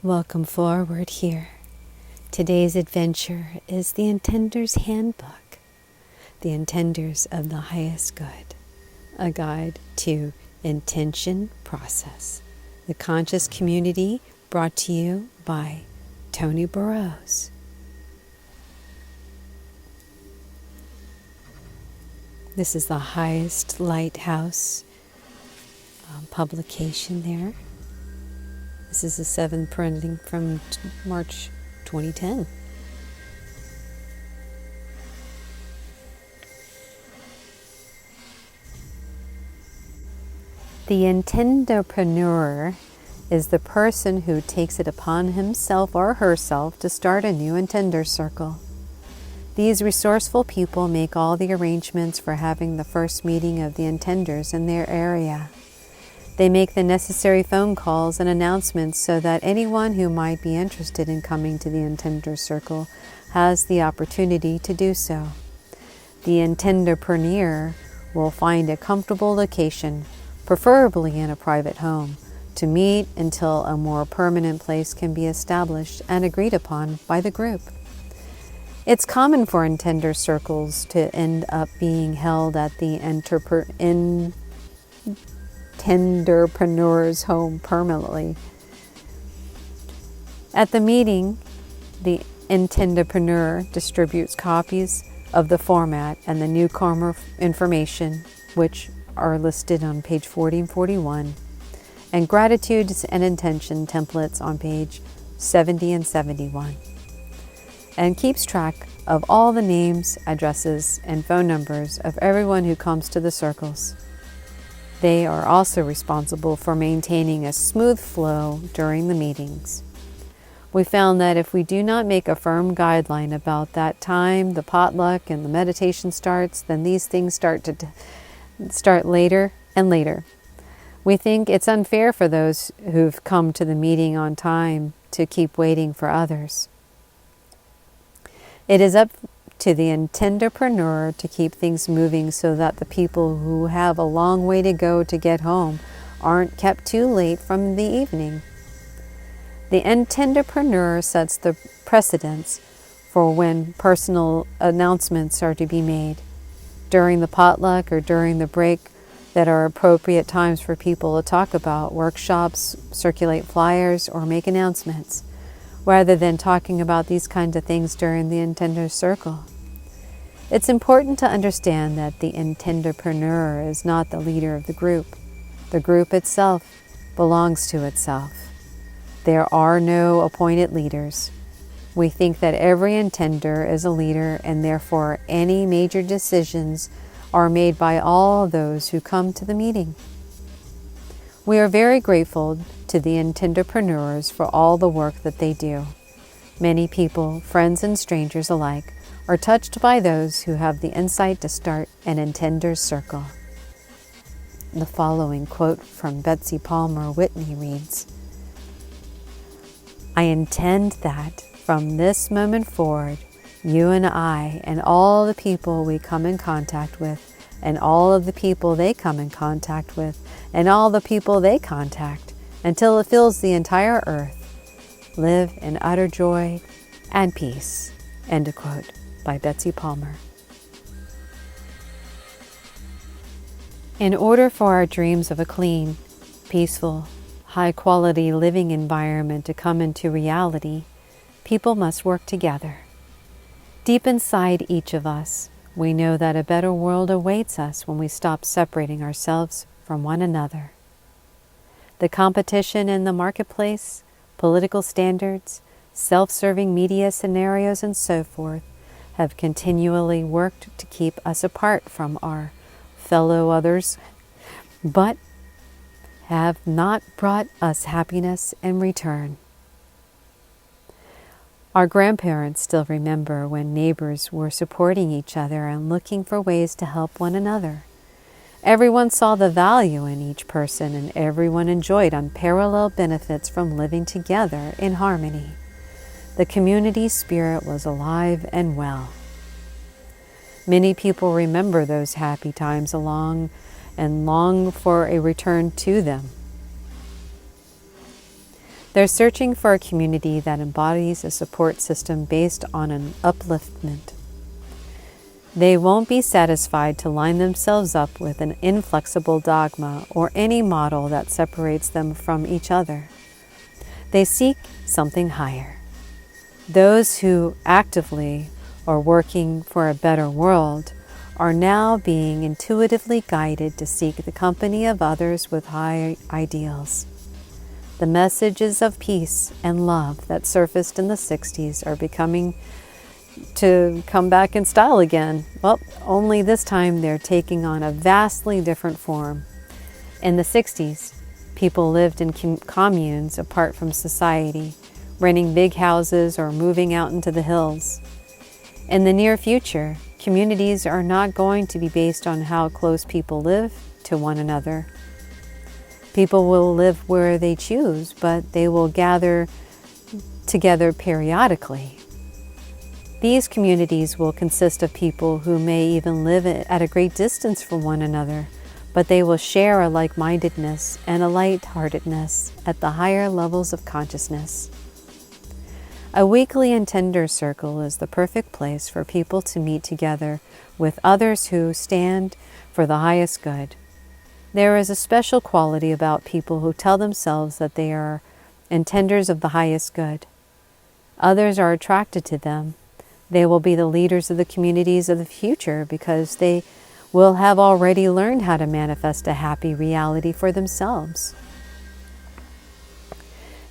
Welcome forward here. Today's adventure is the Intenders Handbook, the Intenders of the Highest Good, a guide to intention process, the conscious community brought to you by Tony Burrows. This is the Highest Lighthouse publication there. This is the 7th printing from March 2010. The Intenderpreneur is the person who takes it upon himself or herself to start a new Intender circle. These resourceful people make all the arrangements for having the first meeting of the Intenders in their area. They make the necessary phone calls and announcements so that anyone who might be interested in coming to the Intender circle has the opportunity to do so. The Intenderpreneur will find a comfortable location, preferably in a private home, to meet until a more permanent place can be established and agreed upon by the group. It's common for Intender circles to end up being held at the Intenderpreneur's home permanently. At the meeting, the Intenderpreneur distributes copies of the format and the newcomer information, which are listed on page 40 and 41, and gratitudes and intention templates on page 70 and 71. And keeps track of all the names, addresses, and phone numbers of everyone who comes to the circles. They are also responsible for maintaining a smooth flow during the meetings. We found that if we do not make a firm guideline about that time the potluck and the meditation starts, then these things start later and later. We think it's unfair for those who've come to the meeting on time to keep waiting for others. It is up to the Intenderpreneur to keep things moving so that the people who have a long way to go to get home aren't kept too late from the evening. The Intenderpreneur sets the precedence for when personal announcements are to be made, during the potluck or during the break, that are appropriate times for people to talk about workshops, circulate flyers, or make announcements, rather than talking about these kinds of things during the Intender circle. It's important to understand that the Intenderpreneur is not the leader of the group. The group itself belongs to itself. There are no appointed leaders. We think that every Intender is a leader, and therefore any major decisions are made by all those who come to the meeting. We are very grateful to the Intenderpreneurs for all the work that they do. Many people, friends and strangers alike, are touched by those who have the insight to start an Intender circle. The following quote from Betsy Palmer Whitney reads, "I intend that from this moment forward, you and I and all the people we come in contact with, and all of the people they come in contact with, and all the people they contact, until it fills the entire earth, live in utter joy and peace." End of quote, by Betsy Palmer. In order for our dreams of a clean, peaceful, high-quality living environment to come into reality, people must work together. Deep inside each of us, we know that a better world awaits us when we stop separating ourselves from one another. The competition in the marketplace, political standards, self-serving media scenarios, and so forth have continually worked to keep us apart from our fellow others, but have not brought us happiness in return. Our grandparents still remember when neighbors were supporting each other and looking for ways to help one another. Everyone saw the value in each person, and everyone enjoyed unparalleled benefits from living together in harmony. The community spirit was alive and well. Many people remember those happy times along and long for a return to them. They're searching for a community that embodies a support system based on an upliftment. They won't be satisfied to line themselves up with an inflexible dogma or any model that separates them from each other. They seek something higher. Those who actively are working for a better world are now being intuitively guided to seek the company of others with high ideals. The messages of peace and love that surfaced in the 60s are becoming to come back in style again. Well, only this time they're taking on a vastly different form. In the 60s, people lived in communes apart from society, renting big houses or moving out into the hills. In the near future, communities are not going to be based on how close people live to one another. People will live where they choose, but they will gather together periodically. These communities will consist of people who may even live at a great distance from one another, but they will share a like-mindedness and a light-heartedness at the higher levels of consciousness. A weekly Intender circle is the perfect place for people to meet together with others who stand for the highest good. There is a special quality about people who tell themselves that they are intenders of the highest good. Others are attracted to them. They will be the leaders of the communities of the future because they will have already learned how to manifest a happy reality for themselves.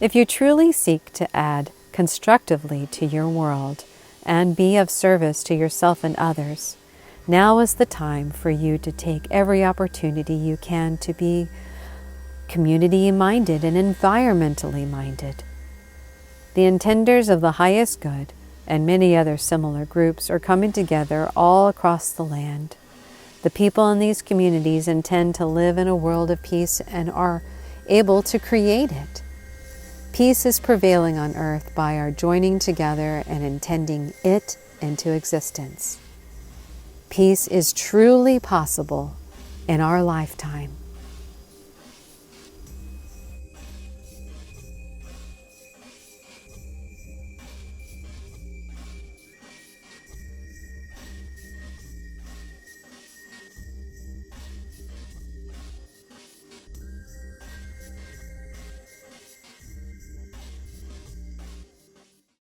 If you truly seek to add constructively to your world and be of service to yourself and others, now is the time for you to take every opportunity you can to be community-minded and environmentally minded. The Intenders of the highest good and many other similar groups are coming together all across the land. The people in these communities intend to live in a world of peace and are able to create it. Peace is prevailing on earth by our joining together and intending it into existence. Peace is truly possible in our lifetime.